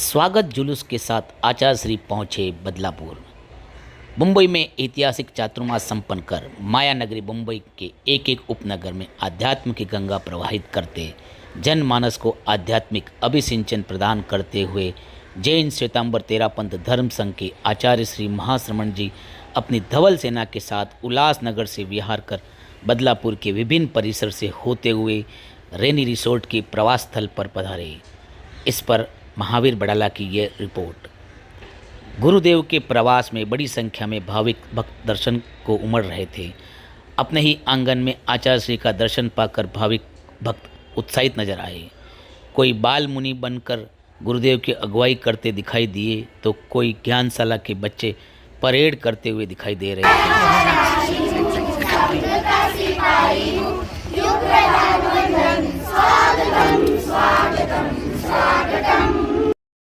स्वागत जुलूस के साथ आचार्य श्री पहुंचे बदलापुर। मुंबई में ऐतिहासिक चातुर्मास संपन्न कर माया नगरी मुंबई के एक एक उपनगर में आध्यात्म की गंगा प्रवाहित करते जनमानस को आध्यात्मिक अभिसिंचन प्रदान करते हुए जैन श्वेतांबर तेरापंथ धर्म संघ के आचार्य श्री महाश्रमण जी अपनी धवल सेना के साथ उल्लासनगर से विहार कर बदलापुर के विभिन्न परिसर से होते हुए रेनी रिसोर्ट के प्रवास स्थल पर पधारे। इस पर महावीर बड़ाला की यह रिपोर्ट। गुरुदेव के प्रवास में बड़ी संख्या में भाविक भक्त दर्शन को उमड़ रहे थे। अपने ही आंगन में आचार्य श्री का दर्शन पाकर भाविक भक्त उत्साहित नजर आए। कोई बाल मुनि बनकर गुरुदेव की अगुवाई करते दिखाई दिए तो कोई ज्ञानशाला के बच्चे परेड करते हुए दिखाई दे रहे थे।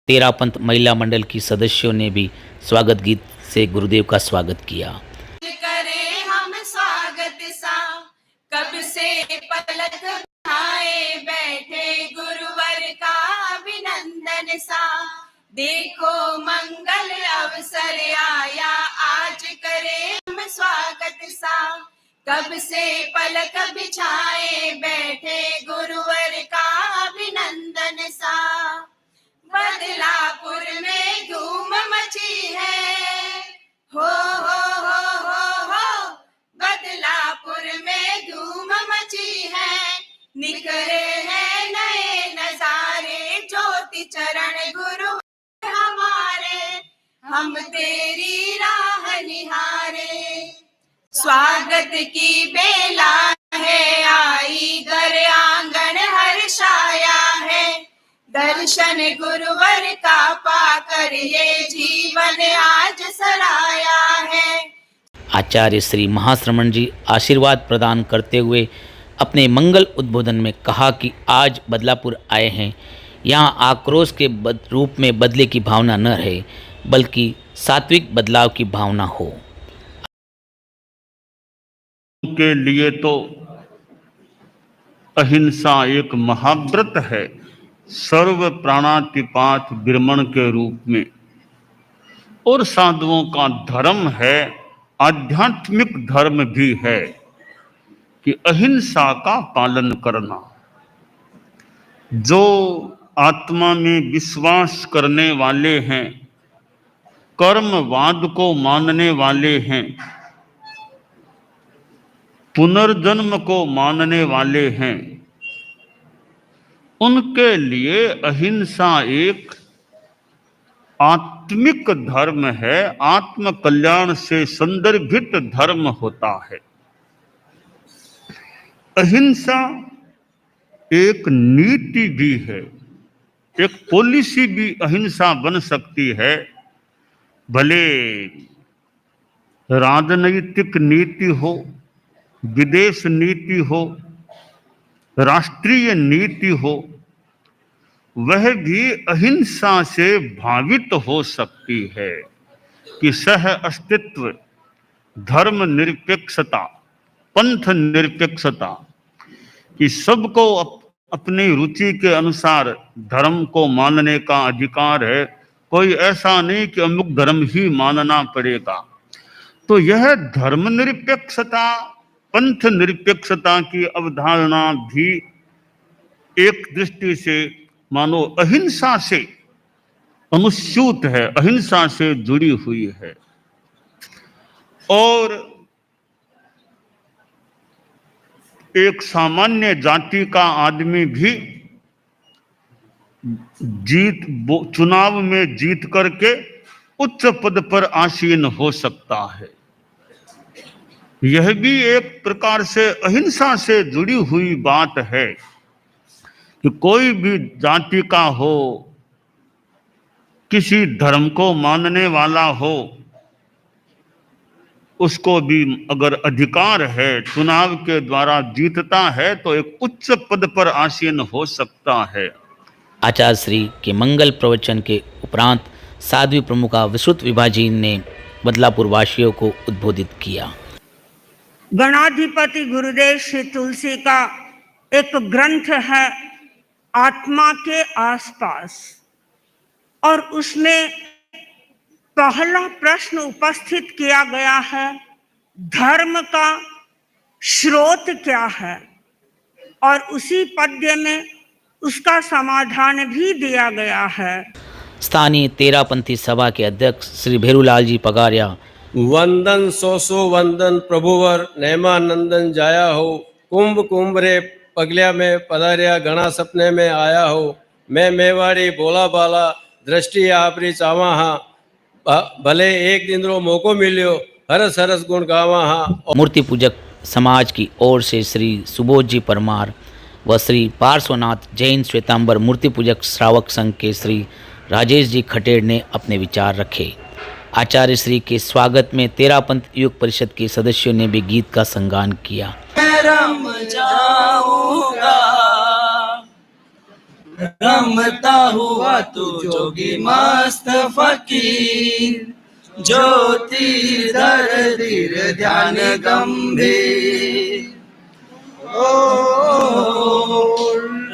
तेरापंथ महिला मंडल की सदस्यों ने भी स्वागत गीत से गुरुदेव का स्वागत किया। करे हम स्वागत सा कब से पलक उठाए बैठे गुरुवर का अभिनंदन सा। देखो मंगल अवसर आया आज करे हम स्वागत सा कब से पलक बिछाए बैठे गुरुवर का अभिनंदन सा। बदलापुर में धूम मची है हो बदलापुर में धूम मची है। निकले हैं नए नजारे ज्योति चरण गुरु हमारे हम तेरी राह निहारे। स्वागत की बेला है आई घर आंगन हर्षाया है। दर्शन गुरुवर का पाकर ये जीवन आज सराया है। आचार्य श्री महाश्रमण जी आशीर्वाद प्रदान करते हुए अपने मंगल उद्बोधन में कहा कि आज बदलापुर आए हैं, यहाँ आक्रोश के रूप में बदले की भावना न रहे बल्कि सात्विक बदलाव की भावना हो। के लिए तो अहिंसा एक महाव्रत है, सर्व प्राणातिपात विरमण के रूप में, और साधुओं का धर्म है, आध्यात्मिक धर्म भी है कि अहिंसा का पालन करना। जो आत्मा में विश्वास करने वाले हैं, कर्मवाद को मानने वाले हैं, पुनर्जन्म को मानने वाले हैं, उनके लिए अहिंसा एक आत्मिक धर्म है, आत्म कल्याण से संदर्भित धर्म होता है। अहिंसा एक नीति भी है, एक पॉलिसी भी अहिंसा बन सकती है। भले राजनैतिक नीति हो, विदेश नीति हो, राष्ट्रीय नीति हो, वह भी अहिंसा से भावित हो सकती है कि सह अस्तित्व, धर्म निरपेक्षता, पंथ निरपेक्षता, कि सबको अपनी रुचि के अनुसार धर्म को मानने का अधिकार है। कोई ऐसा नहीं कि अमुक धर्म ही मानना पड़ेगा। तो यह धर्म निरपेक्षता, पंथ निरपेक्षता की अवधारणा भी एक दृष्टि से मानो अहिंसा से अनुस्यूत है, अहिंसा से जुड़ी हुई है। और एक सामान्य जाति का आदमी भी चुनाव में जीत करके उच्च पद पर आसीन हो सकता है। यह भी एक प्रकार से अहिंसा से जुड़ी हुई बात है कि कोई भी जाति का हो, किसी धर्म को मानने वाला हो, उसको भी अगर अधिकार है, चुनाव के द्वारा जीतता है तो एक उच्च पद पर आसीन हो सकता है। आचार्य श्री के मंगल प्रवचन के उपरांत साध्वी प्रमुखा विश्रुत विभाजी ने बदलापुर वासियों को उद्बोधित किया। गणाधिपति गुरुदेव श्री तुलसी का एक ग्रंथ है आत्मा के आसपास। और उसमें पहला प्रश्न उपस्थित किया गया है, धर्म का स्रोत क्या है, और उसी पद्य में उसका समाधान भी दिया गया है। स्थानीय तेरापंथी सभा के अध्यक्ष श्री भेरूलाल जी पगारिया वंदन सो वंदन प्रभुवर नैमानंदन जाया हो, कुंभ कुंभ रे पगलिया में पधारिया, घना सपने में आया हो, मैं मेवाड़ी बोला बाला दृष्टि आपरी चावा हाँ, भले एक दिन रो मौको मिलियो, हरस हरस गुण गावा हाँ। मूर्ति पूजक समाज की ओर से श्री सुबोध जी परमार व श्री पार्श्वनाथ जैन श्वेतांबर मूर्ति पूजक श्रावक संघ के श्री राजेश जी खटेड़ ने अपने विचार रखे। आचार्य श्री के स्वागत में तेरापंथ युग परिषद के सदस्यों ने भी गीत का संगान किया। रम जाऊंगा रमता हुआ तू जोगी मस्त फकीर, ज्योति धर धीर ध्यान गंभीर,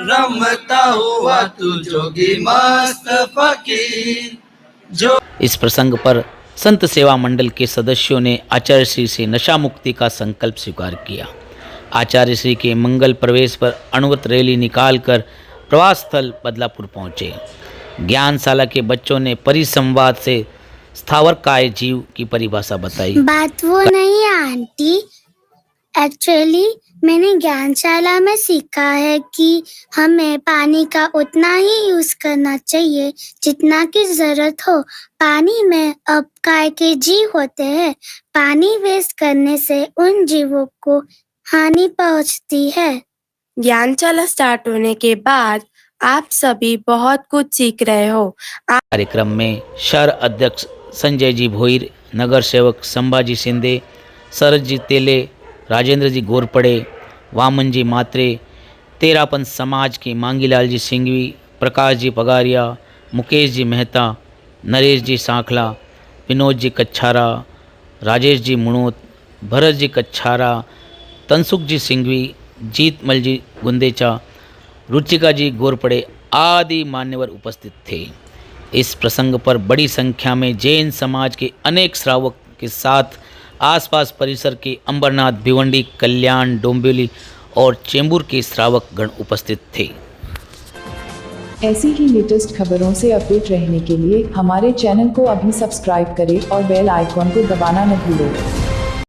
रमता हुआ तू जोगी मस्त फकीर जो। इस प्रसंग पर संत सेवा मंडल के सदस्यों ने आचार्य श्री से नशा मुक्ति का संकल्प स्वीकार किया। आचार्य श्री के मंगल प्रवेश पर अणुवत रैली निकालकर प्रवास स्थल बदलापुर पहुंचे। ज्ञानशाला के बच्चों ने परिसंवाद से स्थावरकाय जीव की परिभाषा बताई। बात वो नहीं है आंटी, एक्चुअली मैंने ज्ञानशाला में सीखा है कि हमें पानी का उतना ही यूज करना चाहिए जितना की जरूरत हो। पानी में अब काय के जीव होते हैं, पानी वेस्ट करने से उन जीवों को हानि पहुंचती है। ज्ञानशाला स्टार्ट होने के बाद आप सभी बहुत कुछ सीख रहे हो। कार्यक्रम में शहर अध्यक्ष संजय जी भोईर, नगर सेवक संभाजी शिंदे, शरद जी तेले, राजेंद्र जी गोरपड़े, वामन जी मात्रे, तेरापंथ समाज के मांगीलाल जी सिंघवी, प्रकाश जी पगारिया, मुकेश जी मेहता, नरेश जी सांखला, विनोद जी कच्छारा, राजेश जी मुणोत, भरत जी कच्छारा, तनसुख जी सिंघवी, जीतमल जी गुंदेचा, रुचिका जी गोरपड़े आदि मान्यवर उपस्थित थे। इस प्रसंग पर बड़ी संख्या में जैन समाज के अनेक श्रावक के साथ आसपास परिसर के अंबरनाथ, भिवंडी, कल्याण, डोंबिवली और चेंबूर के श्रावक गण उपस्थित थे। ऐसी ही लेटेस्ट खबरों से अपडेट रहने के लिए हमारे चैनल को अभी सब्सक्राइब करें और बेल आइकॉन को दबाना न भूलें।